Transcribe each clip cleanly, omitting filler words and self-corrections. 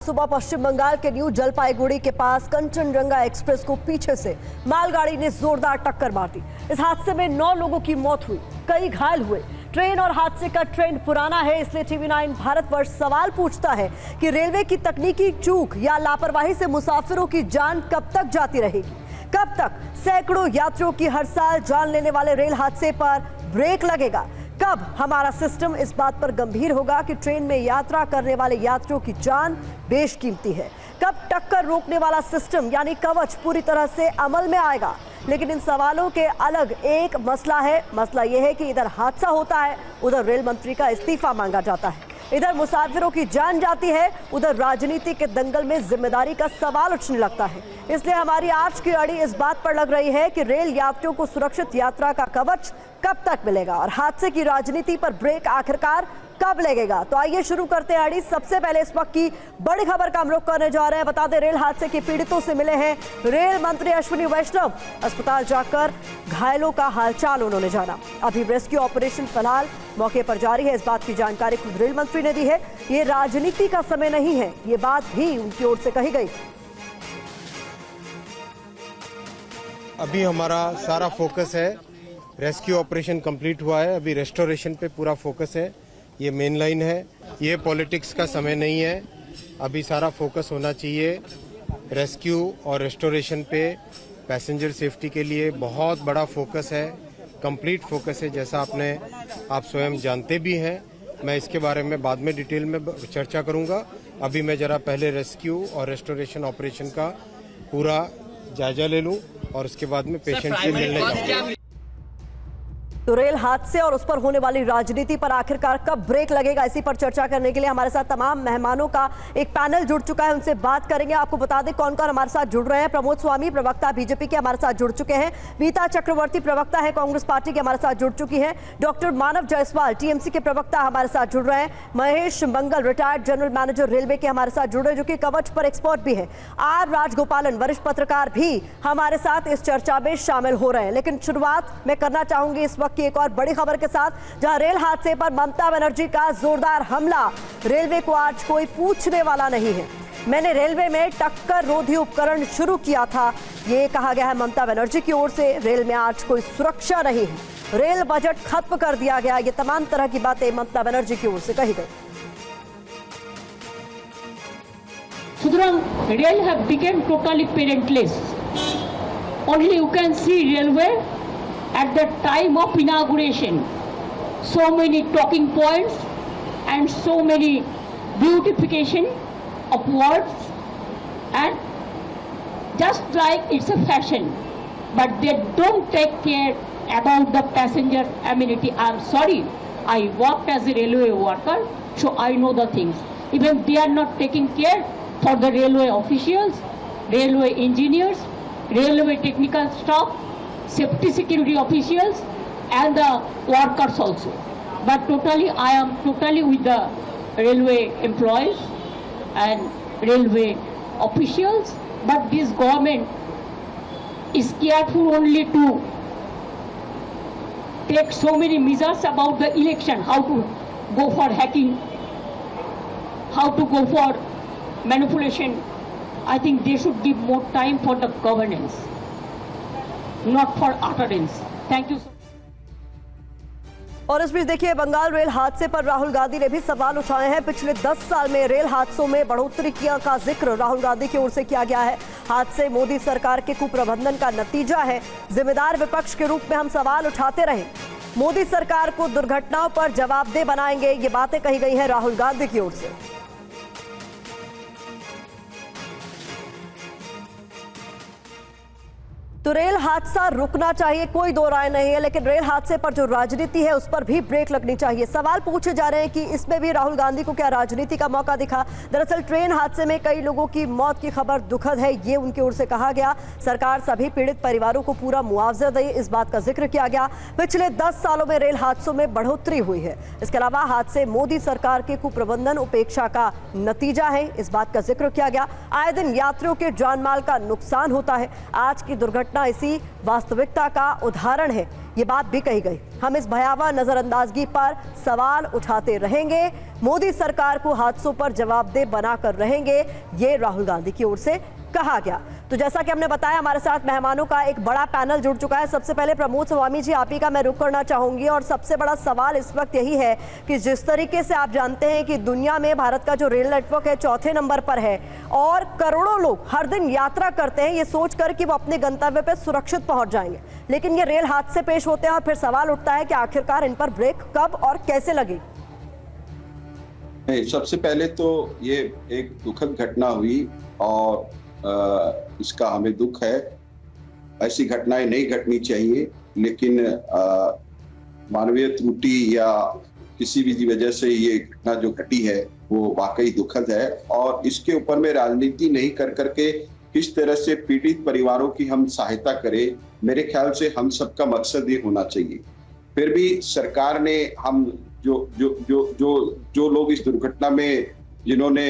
सुबह पश्चिम बंगाल के न्यू जलपाईगुड़ी के पास कंचनजंगा एक्सप्रेस को पीछे से मालगाड़ी ने जोरदार टक्कर मार दी। इस हादसे में 9 लोगों की मौत हुई, कई घायल हुए। ट्रेन और हादसे का ट्रेंड पुराना है, इसलिए TV9 भारतवर्ष सवाल पूछता है कि रेलवे की तकनीकी चूक या लापरवाही से मुसाफिरों की जान कब तक जाती रहेगी? कब तक सैकड़ों यात्रियों की हर साल जान लेने वाले रेल हादसे पर ब्रेक लगेगा? कब हमारा सिस्टम इस बात पर गंभीर होगा कि ट्रेन में यात्रा करने वाले यात्रियों की जान बेशकीमती है? कब टक्कर रोकने वाला सिस्टम यानी कवच पूरी तरह से अमल में आएगा? लेकिन इन सवालों के अलग एक मसला है। मसला यह है कि इधर हादसा होता है, उधर रेल मंत्री का इस्तीफा मांगा जाता है। इधर मुसाफिरों की जान जाती है, उधर राजनीति के दंगल में जिम्मेदारी का सवाल उठने लगता है। इसलिए हमारी आज की अड़ी इस बात पर लग रही है कि रेल यात्रियों को सुरक्षित यात्रा का कवच कब तक मिलेगा और हादसे की राजनीति पर ब्रेक आखिरकार कब लगेगा? तो आइए शुरू करते हैं अड़ी। सबसे पहले इस वक्त की बड़ी खबर का हम रुख करने जा रहे हैं। बता दें, रेल हादसे के पीड़ितों से मिले हैं रेल मंत्री अश्विनी वैष्णव। अस्पताल जाकर घायलों का हालचाल उन्होंने जाना। अभी रेस्क्यू ऑपरेशन फिलहाल मौके पर जारी है, इस बात की जानकारी खुद रेल मंत्री ने दी है। ये राजनीति का समय नहीं है, ये बात भी उनकी ओर से कही गई। अभी हमारा सारा फोकस है, रेस्क्यू ऑपरेशन कंप्लीट हुआ है, अभी रेस्टोरेशन पे पूरा फोकस है। ये मेन लाइन है, ये पॉलिटिक्स का समय नहीं है। अभी सारा फोकस होना चाहिए रेस्क्यू और रेस्टोरेशन पे। पैसेंजर सेफ्टी के लिए बहुत बड़ा फोकस है, कंप्लीट फोकस है, जैसा आप स्वयं जानते भी हैं। मैं इसके बारे में बाद में डिटेल में चर्चा करूंगा। अभी मैं जरा पहले रेस्क्यू और रेस्टोरेशन ऑपरेशन का पूरा जायजा ले लूं और उसके बाद में पेशेंट से मिलने जाऊंगा। तो रेल हादसे और उस पर होने वाली राजनीति पर आखिरकार कब ब्रेक लगेगा, इसी पर चर्चा करने के लिए हमारे साथ तमाम मेहमानों का एक पैनल जुड़ चुका है। उनसे बात करेंगे। आपको बता दें कौन कौन हमारे साथ जुड़ रहे हैं। प्रमोद स्वामी, प्रवक्ता बीजेपी के, हमारे साथ जुड़ चुके हैं। मीता चक्रवर्ती, प्रवक्ता है कांग्रेस पार्टी के, हमारे साथ जुड़ चुकी है। डॉक्टर मानव जायसवाल, TMC के प्रवक्ता, हमारे साथ जुड़ रहे हैं। महेश मंगल, रिटायर्ड जनरल मैनेजर रेलवे के, हमारे साथ जुड़ रहे हैं, जो कि कवच पर एक्सपर्ट भी है। R राजगोपालन, वरिष्ठ पत्रकार, भी हमारे साथ इस चर्चा में शामिल हो रहे हैं। लेकिन शुरुआत मैं करना चाहूंगी इस वक्त की एक और बड़ी खबर के साथ, जहां रेल हादसे पर ममता बनर्जी का जोरदार हमला। रेलवे को आज कोई पूछने वाला नहीं है। मैंने रेलवे में टक्कर रोधी उपकरण शुरू किया था, ये कहा गया है ममता बनर्जी की ओर से। रेल में आज कोई सुरक्षा नहीं है, रेल बजट खत्म कर दिया गया, ये तमाम तरह की बातें ममता बनर्जी की ओर से कही गई। সুতরাং rail have become totally parentless. Only you can see railway at the time of inauguration. So many talking points and so many beautification of words, and just like it's a fashion, but they don't take care about the passenger amenity. I'm sorry, I worked as a railway worker, so I know the things. Even they are not taking care for the railway officials, railway engineers, railway technical staff, safety security officials, and the workers also. But totally, I am totally with the railway employees and railway officials. But this government is careful only to take so many measures about the election, how to go for hacking, how to go for manipulation. I think they should give more time for the governance, not for utterance. Thank you so much. और इस बीच देखिए, Bengal rail हादसे पर राहुल गांधी ने भी सवाल उठाए हैं। पिछले 10 साल में रेल हादसों में बढ़ोतरी का जिक्र राहुल गांधी की ओर से किया गया है। हादसे मोदी सरकार के कुप्रबंधन का नतीजा है। जिम्मेदार विपक्ष के रूप में हम सवाल उठाते रहे, मोदी सरकार को दुर्घटनाओं पर जवाबदेह बनाएंगे, ये बातें कही गई हैं राहुल गांधी की ओर से। तो रेल हादसा रुकना चाहिए, कोई दो राय नहीं है, लेकिन रेल हादसे पर जो राजनीति है उस पर भी ब्रेक लगनी चाहिए। सवाल पूछे जा रहे हैं कि इसमें भी राहुल गांधी को क्या राजनीति का मौका दिखा? दरअसल ट्रेन हादसे में कई लोगों की मौत की खबर दुखद है, ये उनकी ओर से कहा गया। सरकार सभी पीड़ित परिवारों को पूरा मुआवजा दे, इस बात का जिक्र किया गया। पिछले 10 सालों में रेल हादसों में बढ़ोतरी हुई है। इसके अलावा हादसे मोदी सरकार के कुप्रबंधन उपेक्षा का नतीजा है, इस बात का जिक्र किया गया। आए दिन यात्रियों के जान माल का नुकसान होता है। आज की दुर्घटना घटना इसी वास्तविकता का उदाहरण है, ये बात भी कही गई। हम इस भयावह नजरअंदाजगी पर सवाल उठाते रहेंगे, मोदी सरकार को हादसों पर जवाबदेह बनाकर रहेंगे, ये राहुल गांधी की ओर से कहा गया। तो जैसा कि हमने बताया, हमारे साथ मेहमानों का एक बड़ा पैनल जुड़ चुका है। सबसे पहले प्रमोद स्वामी जी, आप ही का मैं रुख करना चाहूंगी। और सबसे बड़ा सवाल इस वक्त यही है कि जिस तरीके से आप जानते हैं कि दुनिया में भारत का जो रेल नेटवर्क है चौथे नंबर पर है और करोड़ों लोग हर दिन यात्रा करते हैं ये सोचकर कि वो अपने गंतव्य पर सुरक्षित पहुंच जाएंगे, लेकिन ये रेल हादसे पेश होते हैं और फिर सवाल उठता है कि आखिरकार इन पर ब्रेक कब और कैसे लगी। सबसे पहले तो ये एक दुखद घटना हुई और इसका हमें दुख है। ऐसी घटनाएं नहीं घटनी चाहिए, लेकिन मानवीय त्रुटि या किसी भी वजह से ये घटना जो घटी है वो वाकई दुखद है। और इसके ऊपर में राजनीति नहीं कर करके किस तरह से पीड़ित परिवारों की हम सहायता करें, मेरे ख्याल से हम सबका मकसद ये होना चाहिए। फिर भी सरकार ने हम जो लोग इस दुर्घटना में जिन्होंने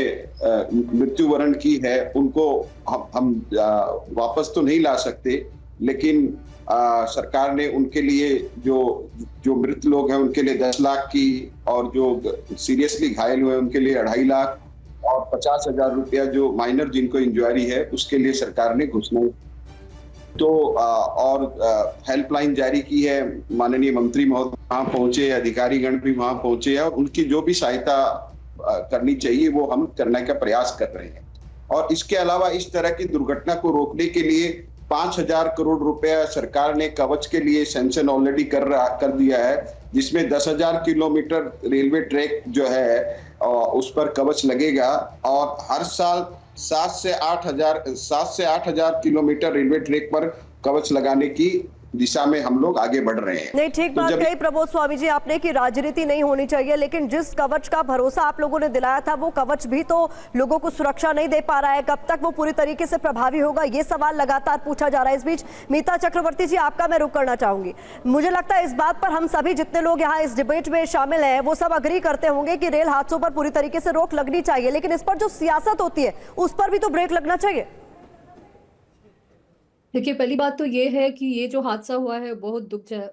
मृत्युवरण की है उनको हम वापस तो नहीं ला सकते, लेकिन सरकार ने उनके लिए जो मृत लोग हैं उनके लिए 10 लाख की और जो सीरियसली घायल हुए उनके लिए 2.5 लाख और 50,000 रुपया जो माइनर जिनको इंजरी है उसके लिए सरकार ने घोषणा तो और हेल्पलाइन जारी की है। माननीय मंत्री महोदय वहां पहुंचे, अधिकारीगण भी वहां पहुंचे और उनकी जो भी सहायता करनी चाहिए वो हम करने का प्रयास कर रहे हैं। और इसके अलावा इस तरह की दुर्घटना को रोकने के लिए 5,000 करोड़ रुपया सरकार ने कवच के लिए सैंक्शन ऑलरेडी कर दिया है, जिसमें 10,000 किलोमीटर रेलवे ट्रैक जो है उस पर कवच लगेगा और हर साल 7 से 8,000 किलोमीटर रेलवे ट्रैक पर कवच लगाने की दिशा में हम लोग आगे बढ़ रहे हैं। नहीं, ठीक बात कही प्रमोद स्वामी जी आपने कि राजनीति नहीं होनी चाहिए, लेकिन जिस कवच का भरोसा आप लोगों ने दिलाया था वो कवच भी तो लोगों को सुरक्षा नहीं दे पा रहा है। कब तक वो पूरी तरीके से प्रभावी होगा, ये सवाल लगातार पूछा जा रहा है। इस बीच मीता चक्रवर्ती जी, आपका मैं रुख करना चाहूंगी। मुझे लगता है इस बात पर हम सभी जितने लोग यहाँ इस डिबेट में शामिल हैं वो सब अग्री करते होंगे कि रेल हादसों पर पूरी तरीके से रोक लगनी चाहिए, लेकिन इस पर जो सियासत होती है उस पर भी तो ब्रेक लगना चाहिए। देखिए, पहली बात तो ये है कि ये जो हादसा हुआ है बहुत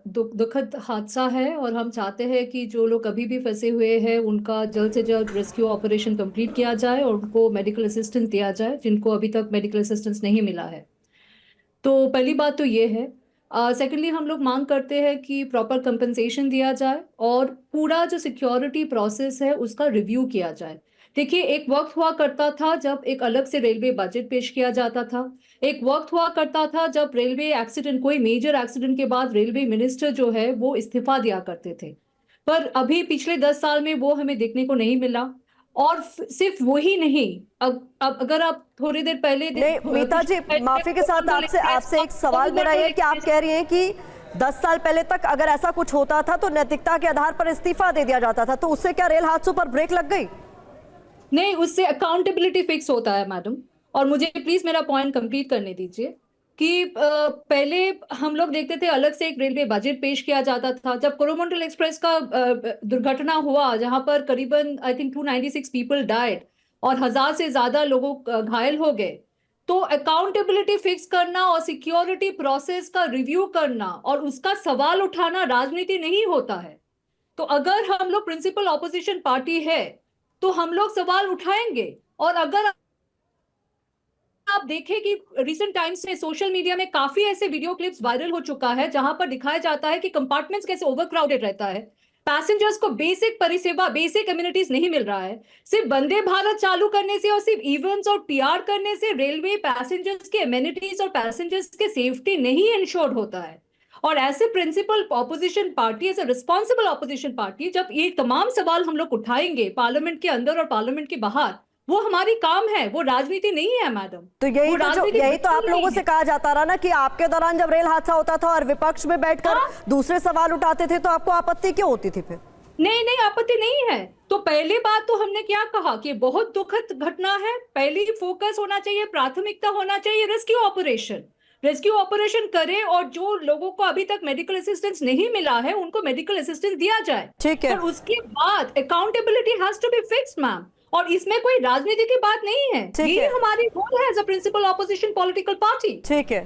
दुखद हादसा है और हम चाहते हैं कि जो लोग अभी भी फंसे हुए हैं उनका जल्द से जल्द रेस्क्यू ऑपरेशन कंप्लीट किया जाए और उनको मेडिकल असिस्टेंस दिया जाए जिनको अभी तक मेडिकल असिस्टेंस नहीं मिला है। तो पहली बात तो ये है। सेकेंडली, हम लोग मांग करते हैं कि प्रॉपर कंपनसेशन दिया जाए और पूरा जो सिक्योरिटी प्रोसेस है उसका रिव्यू किया जाए। देखिए, एक वक्त हुआ करता था जब एक अलग से रेलवे बजट पेश किया जाता था, एक वक्त हुआ करता था जब रेलवे एक्सीडेंट, कोई मेजर एक्सीडेंट के बाद रेलवे मिनिस्टर जो है वो इस्तीफा दिया करते थे, पर अभी पिछले 10 साल में वो हमें देखने को नहीं मिला। और सिर्फ वही नहीं, अब अगर आप थोड़ी देर पहले मीता जी, माफी के साथ आपसे एक सवाल मेरा ये कि आप कह रही हैं कि 10 साल पहले तक अगर ऐसा कुछ होता था तो नैतिकता के आधार पर इस्तीफा दे दिया जाता था, तो उससे क्या रेल हादसों पर ब्रेक लग गई? नहीं, उससे अकाउंटेबिलिटी फिक्स होता है मैडम। और मुझे प्लीज मेरा पॉइंट कंप्लीट करने दीजिए कि पहले हम लोग देखते थे अलग से एक रेलवे बजट पेश किया जाता था। जब कोरोमंडल एक्सप्रेस का दुर्घटना हुआ जहां पर करीबन आई थिंक 296 पीपल डाइड और 1000 से ज्यादा लोगों घायल हो गए, तो अकाउंटेबिलिटी फिक्स करना और सिक्योरिटी प्रोसेस का रिव्यू करना और उसका सवाल उठाना राजनीति नहीं होता है। तो अगर हम लोग प्रिंसिपल ऑपोजिशन पार्टी है तो हम लोग सवाल उठाएंगे। और अगर आप देखें कि रिसेंट टाइम्स में सोशल मीडिया में काफी ऐसे वीडियो क्लिप्स वायरल हो चुका है जहां पर दिखाया जाता है कि कंपार्टमेंट्स कैसे ओवरक्राउडेड रहता है, पैसेंजर्स को बेसिक परिसेवा, बेसिक कम्युनिटीज नहीं मिल रहा है। सिर्फ वंदे भारत चालू करने से और सिर्फ इवेंट्स और पीआर करने से रेलवे पैसेंजर्स के एमिनिटीज और पैसेंजर्स के सेफ्टी नहीं इंश्योर्ड होता है। और ऐसे प्रिंसिपल ऑपोजिशन पार्टी, ऐसे रिस्पॉन्सिबल ऑपोजिशन पार्टी, जब ये तमाम सवाल हम लोग उठाएंगे पार्लियामेंट के अंदर और पार्लियामेंट के बाहर, वो हमारी काम है, वो राजनीति नहीं है मैडम। तो यही तो आप लोगों से कहा जाता रहा ना कि आपके दौरान जब रेल हादसा होता था और विपक्ष में बैठकर दूसरे सवाल उठाते थे तो आपको आपत्ति क्यों होती थी फिर? नहीं, आपत्ति नहीं है। तो पहली बात तो हमने क्या कहा कि बहुत दुखद घटना है, पहली फोकस होना चाहिए, प्राथमिकता होना चाहिए रेस्क्यू ऑपरेशन करें और जो लोगों को अभी तक मेडिकल असिस्टेंस नहीं मिला है उनको मेडिकल असिस्टेंस दिया जाए। ठीक है। और उसके बाद accountability has to be fixed ma'am, और इसमें कोई राजनीति की बात नहीं है। ये हमारी रोल है as a principal opposition political party. ठीक है।